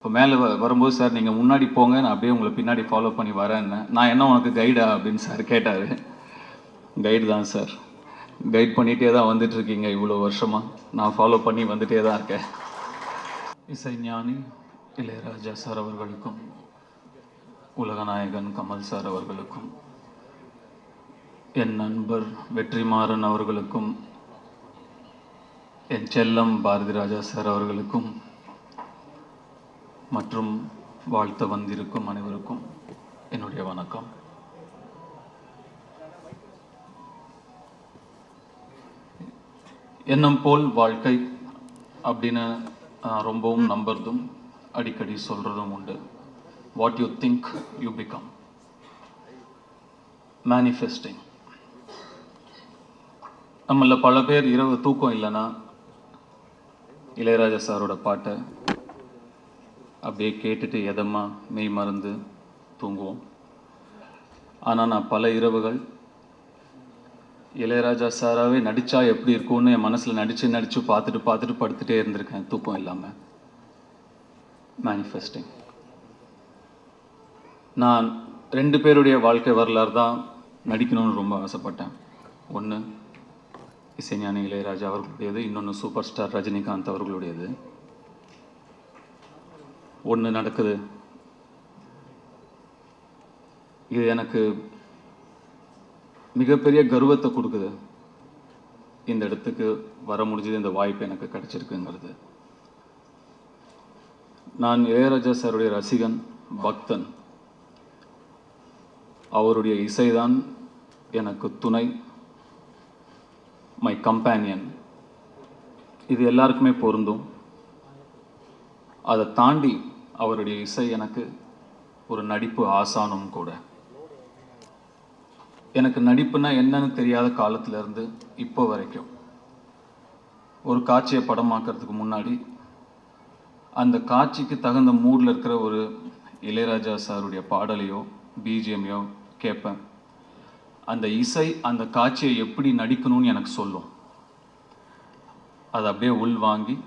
இப்போ மேலே வரும்போது சார் நீங்கள் முன்னாடி போங்க, நான் அப்படியே உங்களை பின்னாடி ஃபாலோ பண்ணி வரேன்னு. நான் என்ன உனக்கு கைடா அப்படின்னு சார் கேட்டார். கைடு தான் சார், கைட் பண்ணிகிட்டே தான் வந்துட்டுருக்கீங்க இவ்வளோ வருஷமாக. நான் ஃபாலோ பண்ணி வந்துகிட்டே தான் இருக்கேன். இசைஞானி இளையராஜா சார் அவர்களுக்கும், உலகநாயகன் கமல் சார் அவர்களுக்கும், என் நண்பர் வெற்றிமாறன் அவர்களுக்கும், என் செல்லம் பாரதி ராஜா சார் அவர்களுக்கும் மற்றும் வாழ்த்த வந்திருக்கும் அனைவருக்கும் என்னுடைய வணக்கம். எண்ணம் போல் வாழ்க்கை அப்படின்னு ரொம்பவும் நம்புறதும் அடிக்கடி சொல்கிறதும் உண்டு. What you think you become. Manifesting. நம்மள பல பேர் இரவு தூக்கம் இல்லைன்னா இளையராஜா சாரோட பாட்டை அப்படியே கேட்டுட்டு எதமா மெய் மறந்து தூங்குவோம். ஆனால் நான் பல இரவுகள் இளையராஜா சாராகவே நடித்தா எப்படி இருக்கும்னு என் மனசில் நடித்து பார்த்துட்டு படுத்துகிட்டே இருந்திருக்கேன் தூக்கம் இல்லாமல். மேனிஃபெஸ்டிங். நான் 2 பேருடைய வாழ்க்கை வரலாறு தான் நடிக்கணும்னு ரொம்ப ஆசைப்பட்டேன். ஒன்று இசைஞானி இளையராஜா அவர்களுடையது, இன்னொன்று சூப்பர் ஸ்டார் ரஜினிகாந்த் அவர்களுடையது. ஒன்று நடக்குது. இது எனக்கு மிகப்பெரிய கர்வத்தை கொடுக்குது. இந்த இடத்துக்கு வர முடிஞ்சது, இந்த வாய்ப்பு எனக்கு கிடைச்சிருக்குங்கிறது. நான் இளையராஜா சாருடைய ரசிகன், பக்தன். அவருடைய இசைதான் எனக்கு துணை, மை கம்பேனியன். இது எல்லாருக்குமே பொருந்தும். அதை தாண்டி அவருடைய இசை எனக்கு ஒரு நடிப்பு ஆசானும் கூட. எனக்கு நடிப்புனா என்னன்னு தெரியாத காலத்திலேருந்து இப்போ வரைக்கும் ஒரு காட்சியை படமாக்கிறதுக்கு முன்னாடி அந்த காட்சிக்கு தகுந்த மூடில் இருக்கிற ஒரு இளையராஜா சாருடைய பாடலையோ பிஜிஎம்மையோ கேட்பேன். அந்த இசை அந்த காட்சியை எப்படி நடிக்கணும்னு எனக்கு சொல்லும். அதை அப்படியே உள்வாங்கி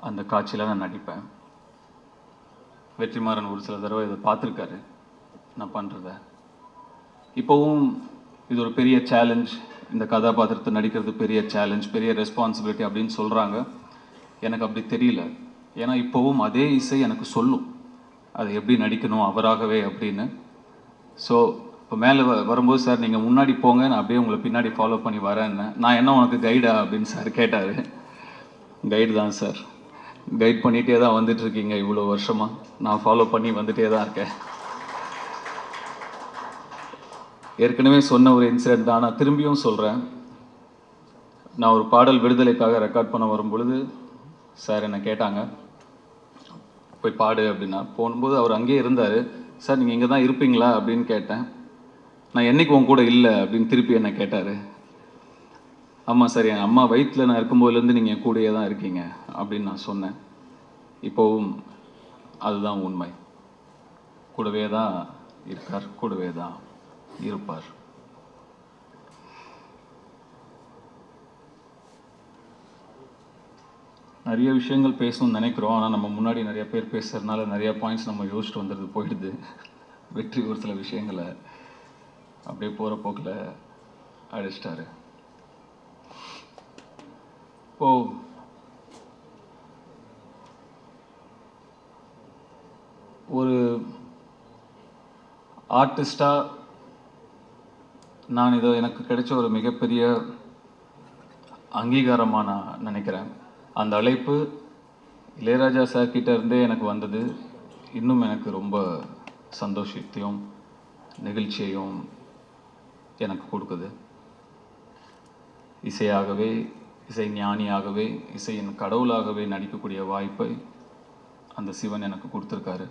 அந்த காட்சியில் நான் நடிப்பேன். வெற்றிமாறன் ஒரு சில தடவை இதை பார்த்துருக்காரு நான் பண்ணுறத. இப்போவும் இது ஒரு பெரிய சேலஞ்ச், இந்த கதாபாத்திரத்தை நடிக்கிறது பெரிய சேலஞ்ச், பெரிய ரெஸ்பான்சிபிலிட்டி அப்படின்னு சொல்கிறாங்க. எனக்கு அப்படி தெரியல. ஏன்னா இப்போவும் அதே இசை எனக்கு சொல்லும் அதை எப்படி நடிக்கணும் அவராகவே அப்படின்னு. ஸோ இப்போ மேலே வரும்போது சார் நீங்கள் முன்னாடி போங்க, நான் அப்படியே உங்களை பின்னாடி ஃபாலோ பண்ணி வரேன்னு. நான் என்ன உனக்கு கைடா அப்படின்னு சார் கேட்டார். கைடு தான் சார், கைட் பண்ணிகிட்டே தான் வந்துட்டுருக்கீங்க இவ்வளோ வருஷமாக. நான் ஃபாலோ பண்ணி வந்துகிட்டே தான் இருக்கேன். ஏற்கனவே சொன்ன ஒரு இன்சிடென்ட் தான், நான் திரும்பியும் சொல்கிறேன். நான் ஒரு பாடல் விடுதலைக்காக ரெக்கார்ட் பண்ண வரும்பொழுது சார் என்னை கேட்டாங்க, போய் பாடு அப்படின்னா. போகும்போது அவர் அங்கேயே இருந்தார். சார் நீங்கள் இங்கே தான் இருப்பீங்களா அப்படின்னு கேட்டேன். நான் என்றைக்கு உன் கூட இல்லை அப்படின்னு திருப்பி என்னை கேட்டார். ஆமாம் சார், என் அம்மா வயிற்றில் நான் இருக்கும்போதுலேருந்து நீங்கள் என் கூடயே தான் இருக்கீங்க அப்படின்னு நான் சொன்னேன். இப்போவும் அதுதான் உண்மை. கூடவே தான் இருக்கார், கூடவே தான் இருப்பார். நிறைய விஷயங்கள் பேசணும்னு நினைக்கிறோம். ஆனால் நம்ம முன்னாடி நிறைய பேர் பேசுறதுனால நிறைய பாயிண்ட்ஸ் நம்ம யோசிச்சுட்டு வந்துடுது, போயிடுது. வெற்றி ஒரு சில விஷயங்களை அப்படியே போகிற போக்கில் அடிச்சிட்டாரு. இப்போது ஒரு ஆர்டிஸ்டாக நான் இதை எனக்கு கிடைச்ச ஒரு மிகப்பெரிய அங்கீகாரமாக நான் நினைக்கிறேன். அந்த அழைப்பு இளையராஜா சார் கிட்ட இருந்தே எனக்கு வந்தது. இன்னும் எனக்கு ரொம்ப சந்தோஷத்தையும் நெகிழ்ச்சியையும் எனக்கு கொடுக்குது. இசையாகவே, இசை ஞானியாகவே, இசையின் கடவுளாகவே நடிக்கக்கூடிய வாய்ப்பை அந்த சிவன் எனக்கு கொடுத்துருக்காரு.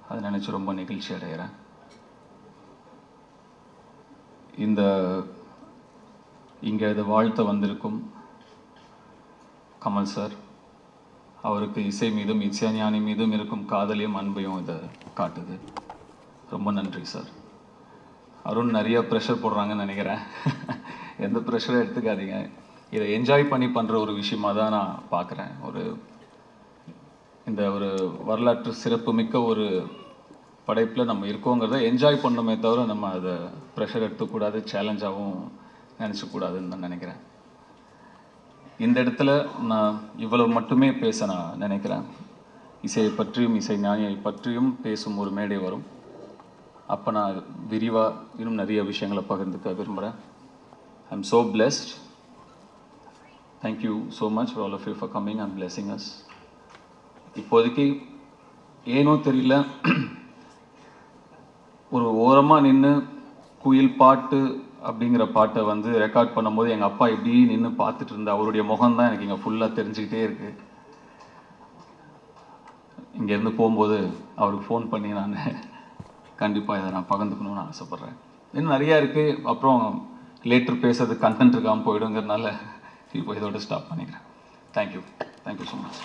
அதை நினச்சி ரொம்ப நெகிழ்ச்சி அடைகிறேன். இங்கே இதை வாழ்த்த வந்திருக்கும் கமல் சார், அவருக்கு இசை மீதும் இசைஞானி மீதும் இருக்கும் காதலையும் அன்பையும் இதை காட்டுது. ரொம்ப நன்றி சார். அருண் நிறைய ப்ரெஷர் போடுறாங்கன்னு நினைக்கிறேன். எந்த ப்ரெஷரும் எடுத்துக்காதீங்க. இதை என்ஜாய் பண்ணி பண்ணுற ஒரு விஷயமாக தான் நான் பார்க்குறேன். ஒரு இந்த ஒரு வரலாற்று சிறப்புமிக்க ஒரு படைப்பில் நம்ம இருக்கோங்கிறத என்ஜாய் பண்ணணுமே தவிர நம்ம அதை ப்ரெஷர் எடுத்துக்கூடாது, சேலஞ்சாகவும் நினச்சக்கூடாதுன்னு நான் நினைக்கிறேன். இந்த இடத்துல நான் இவ்வளவு மட்டுமே பேச நான் நினைக்கிறேன். இசையை பற்றியும் இசை ஞானியை பற்றியும் பேசும் ஒரு மேடை வரும். அப்போ நான் விரிவாக இன்னும் நிறைய விஷயங்களை பகிர்ந்துக்க விரும்புகிறேன். I am so blessed. Thank you so much for all of you for coming and blessing us. இப்போதைக்கு ஏனோ தெரியல, ஒரு ஓரமாக நின்று குயில் பாட்டு அப்படிங்கிற பாட்டை வந்து ரெக்கார்ட் பண்ணும்போது எங்கள் அப்பா இப்படி நின்று பார்த்துட்டு இருந்த அவருடைய முகம்தான் எனக்கு இங்கே ஃபுல்லாக தெரிஞ்சுக்கிட்டே இருக்குது. இங்கேருந்து போகும்போது அவருக்கு ஃபோன் பண்ணி நான் கண்டிப்பாக இதை நான் பகிர்ந்துக்கணும்னு ஆசைப்பட்றேன். இன்னும் நிறையா இருக்குது, அப்புறம் லேட்டர் பேசுறது கண்டென்ட் இருக்காமல் போயிடுங்கிறதுனால இப்போ இதோட ஸ்டாப் பண்ணிக்கிறேன். Thank you so much.